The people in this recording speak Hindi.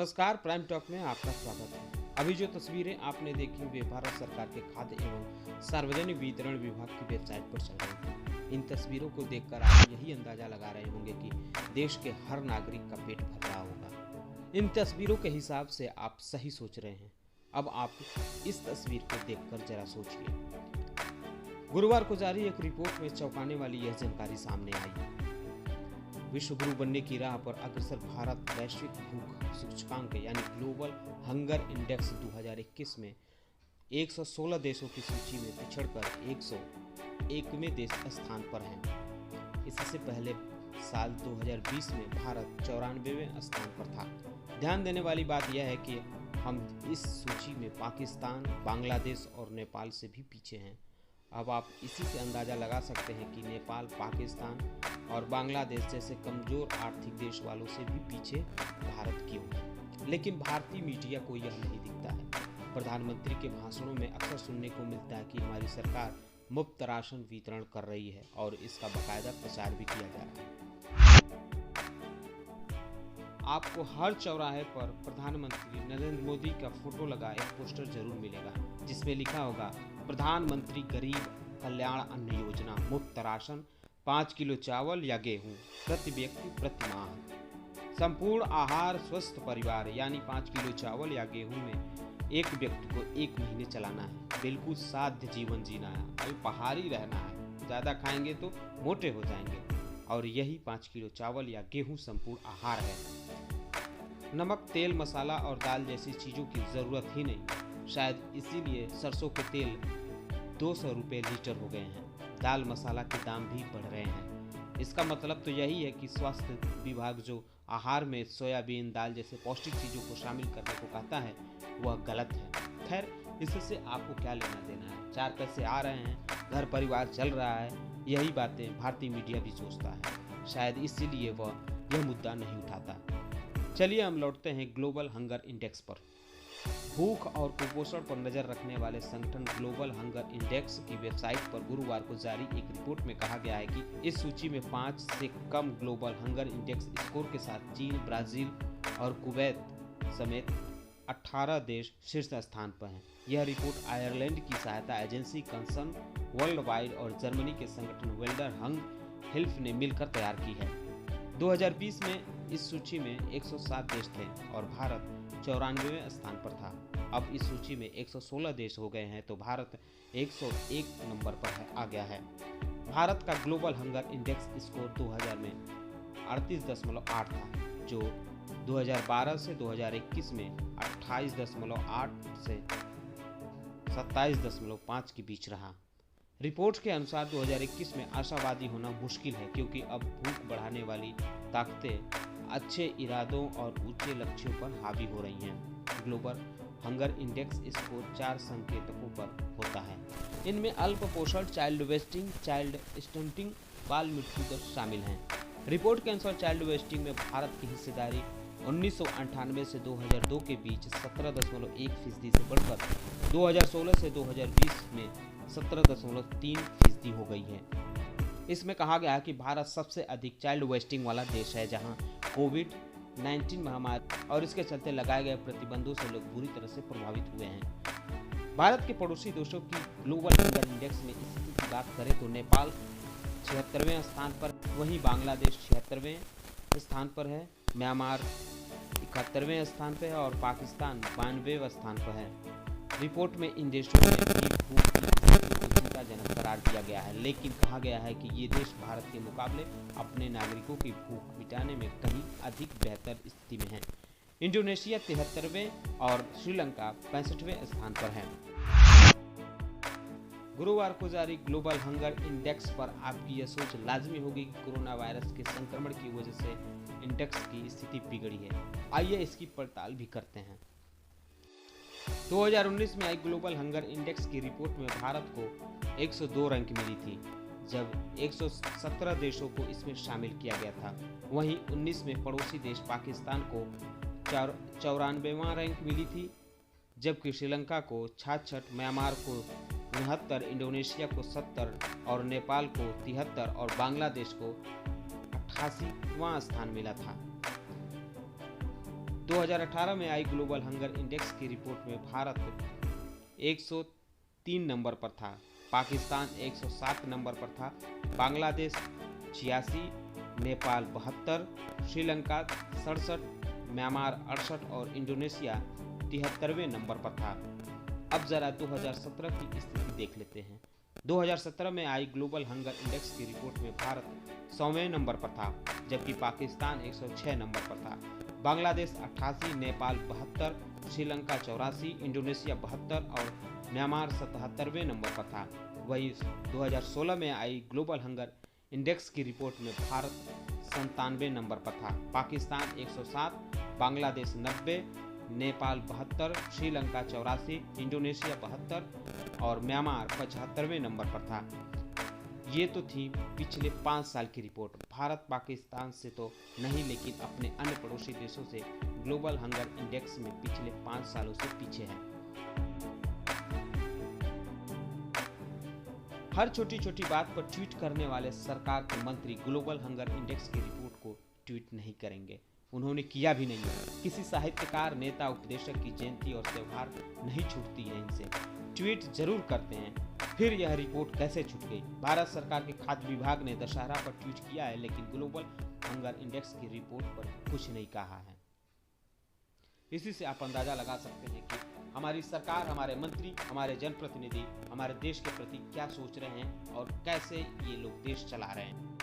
नमस्कार, प्राइम टॉक में आपका स्वागत है। अभी जो तस्वीरें आपने देखी वे भारत सरकार के खाद्य एवं सार्वजनिक वितरण विभाग की वेबसाइट पर चल रही थी। इन तस्वीरों को देखकर आप यही अंदाजा लगा रहे होंगे कि देश के हर नागरिक का पेट भर रहा होगा। इन तस्वीरों के हिसाब से आप सही सोच रहे हैं। अब आप इस तस्वीर को देखकर जरा सोचिए। गुरुवार को जारी एक रिपोर्ट में चौंकाने वाली यह जानकारी सामने आई। विश्व गुरु बनने की राह पर अग्रसर भारत वैश्विक भूख सूचकांक यानी ग्लोबल हंगर इंडेक्स 2021 में 116 देशों की सूची में पिछड़कर 101वें देश स्थान पर है। इससे पहले साल 2020 में भारत 94वें स्थान पर था। ध्यान देने वाली बात यह है कि हम इस सूची में पाकिस्तान, बांग्लादेश और नेपाल से भी पीछे हैं। अब आप इसी से अंदाज़ा लगा सकते हैं कि नेपाल, पाकिस्तान और बांग्लादेश जैसे कमज़ोर आर्थिक देश वालों से भी पीछे भारत क्यों है। लेकिन भारतीय मीडिया को यह नहीं दिखता है। प्रधानमंत्री के भाषणों में अक्सर सुनने को मिलता है कि हमारी सरकार मुफ्त राशन वितरण कर रही है और इसका बाकायदा प्रचार भी किया जा रहा है। आपको हर चौराहे पर प्रधानमंत्री नरेंद्र मोदी का फोटो लगा एक पोस्टर जरूर मिलेगा, जिसमें लिखा होगा प्रधानमंत्री गरीब कल्याण अन्न योजना, मुफ्त राशन, 5 किलो चावल या गेहूं प्रति व्यक्ति प्रति माह, संपूर्ण आहार स्वस्थ परिवार यानी 5 किलो चावल या गेहूं में एक व्यक्ति को 1 महीने चलाना है। बिल्कुल साध्य जीवन जीना है, अल्पाहारी रहना है, ज़्यादा खाएंगे तो मोटे हो जाएंगे और यही 5 किलो चावल या गेहूं संपूर्ण आहार है। नमक, तेल, मसाला और दाल जैसी चीज़ों की ज़रूरत ही नहीं। शायद इसीलिए सरसों के तेल 200 रुपये लीटर हो गए हैं। दाल मसाला के दाम भी बढ़ रहे हैं। इसका मतलब तो यही है कि स्वास्थ्य विभाग जो आहार में सोयाबीन, दाल जैसे पौष्टिक चीज़ों को शामिल करने को कहता है वह गलत है। खैर, इससे आपको क्या लेना देना है। 4 पैसे आ रहे हैं, घर परिवार चल रहा है, यही बातें भारतीय मीडिया भी सोचता है। शायद इसीलिए वह यह मुद्दा नहीं उठाता। चलिए हम लौटते हैं ग्लोबल हंगर इंडेक्स पर। भूख और कुपोषण पर नजर रखने वाले संगठन ग्लोबल हंगर इंडेक्स की वेबसाइट पर गुरुवार को जारी एक रिपोर्ट में कहा गया है कि इस सूची में 5 से कम ग्लोबल हंगर इंडेक्स स्कोर के साथ चीन, ब्राजील और कुवैत समेत 18 देश शीर्ष स्थान पर हैं। यह रिपोर्ट आयरलैंड की सहायता एजेंसी कंसर्न वर्ल्ड वाइड और जर्मनी के संगठन वेल्डर हंग हेल्फ ने मिलकर तैयार की है। 2020 में इस सूची में 107 देश थे और भारत 94वें स्थान पर था। अब इस सूची में 116 देश हो गए हैं तो भारत 101 नंबर पर आ गया है। भारत का ग्लोबल हंगर इंडेक्स स्कोर 2000 में 38.8 था, जो 2012 से 2021 में 28.8 से 27.5 के बीच रहा। रिपोर्ट के अनुसार 2021 में आशावादी होना मुश्किल है, क्योंकि अब भूख बढ़ाने वाली ताकतें अच्छे इरादों और ऊंचे लक्ष्यों पर हावी हो रही हैं। ग्लोबल हंगर इंडेक्स स्कोर 4 संकेतकों पर होता है। इनमें अल्प पोषण, चाइल्ड वेस्टिंग, चाइल्ड स्टंटिंग, बाल मृत्यु दर शामिल हैं। रिपोर्ट के अनुसार चाइल्ड वेस्टिंग में भारत की हिस्सेदारी 1998 से 2002 के बीच 17.1% से बढ़कर 2016 से 2020 में 17.3% हो गई है। इसमें कहा गया है कि भारत सबसे अधिक चाइल्ड वेस्टिंग वाला देश है, जहां कोविड-19 महामारी और इसके चलते लगाए गए प्रतिबंधों से लोग बुरी तरह से प्रभावित हुए हैं। भारत के पड़ोसी देशों की ग्लोबल हंगर इंडेक्स में स्थिति की बात करें तो नेपाल 76वें स्थान पर, वहीं बांग्लादेश 76वें स्थान पर है, म्यांमार 71वें स्थान पर है और पाकिस्तान 92वें स्थान पर है। रिपोर्ट में इन देशों में भी भूख की स्थिति को चिंताजनक करार दिया गया है, लेकिन कहा गया है कि ये देश भारत के मुकाबले अपने नागरिकों की भूख मिटाने में कहीं अधिक बेहतर स्थिति में हैं। इंडोनेशिया 73वें और श्रीलंका 65वें स्थान पर है। गुरुवार को जारी ग्लोबल हंगर इंडेक्स पर आपकी यह सोच लाजमी होगी कि कोरोना वायरस के संक्रमण की वजह से इंडेक्स की स्थिति बिगड़ी है। आइए इसकी पड़ताल भी करते हैं। 2019 में आई ग्लोबल हंगर इंडेक्स की रिपोर्ट में भारत को 102 रैंक मिली थी, जब 117 देशों को इसमें शामिल किया गया था। वहीं 19 में पड़ोसी देश पाकिस्तान को 94वां रैंक मिली थी, जबकि श्रीलंका को 66, म्यांमार को 69, इंडोनेशिया को 70 और नेपाल को 73 और बांग्लादेश को 88वां स्थान मिला था। 2018 में आई ग्लोबल हंगर इंडेक्स की रिपोर्ट में भारत 103 नंबर पर था, पाकिस्तान 107 नंबर पर था, बांग्लादेश 86, नेपाल 72, श्रीलंका 67, म्यांमार 68 और इंडोनेशिया 73वें नंबर पर था। अब जरा 2017 की स्थिति देख लेते हैं। 2017 में आई ग्लोबल हंगर इंडेक्स की रिपोर्ट में भारत 100वें नंबर पर था, जबकि पाकिस्तान 106 नंबर पर था, बांग्लादेश 88, नेपाल 72, श्रीलंका 84, इंडोनेशिया 72 और म्यांमार 77वें नंबर पर था। वही 2016 में आई ग्लोबल हंगर इंडेक्स की रिपोर्ट में भारत 97 नंबर पर था, पाकिस्तान 107, बांग्लादेश 90, नेपाल 72, श्रीलंका 84, इंडोनेशिया 72 और म्यांमार 75वें नंबर पर था। ये तो थी पिछले 5 साल की रिपोर्ट। भारत पाकिस्तान से तो नहीं, लेकिन अपने अन्य पड़ोसी देशों से ग्लोबल हंगर इंडेक्स में पिछले 5 सालों से पीछे है। हर छोटी छोटी बात पर ट्वीट करने वाले सरकार के मंत्री ग्लोबल हंगर इंडेक्स की रिपोर्ट को ट्वीट नहीं करेंगे। उन्होंने किया भी नहीं। किसी साहित्यकार, नेता, उपदेशक की जयंती और त्यौहार नहीं छूटती है इनसे। ट्वीट जरूर करते हैं। फिर यह रिपोर्ट कैसे छूट गई? भारत सरकार के खाद्य विभाग ने दशहरा पर ट्वीट किया है, लेकिन ग्लोबल हंगर इंडेक्स की रिपोर्ट पर कुछ नहीं कहा है। इसी से आप अंदाजा लगा सकते हैं कि हमारी सरकार, हमारे मंत्री, हमारे जनप्रतिनिधि हमारे देश के प्रति क्या सोच रहे हैं और कैसे ये लोग देश चला रहे हैं।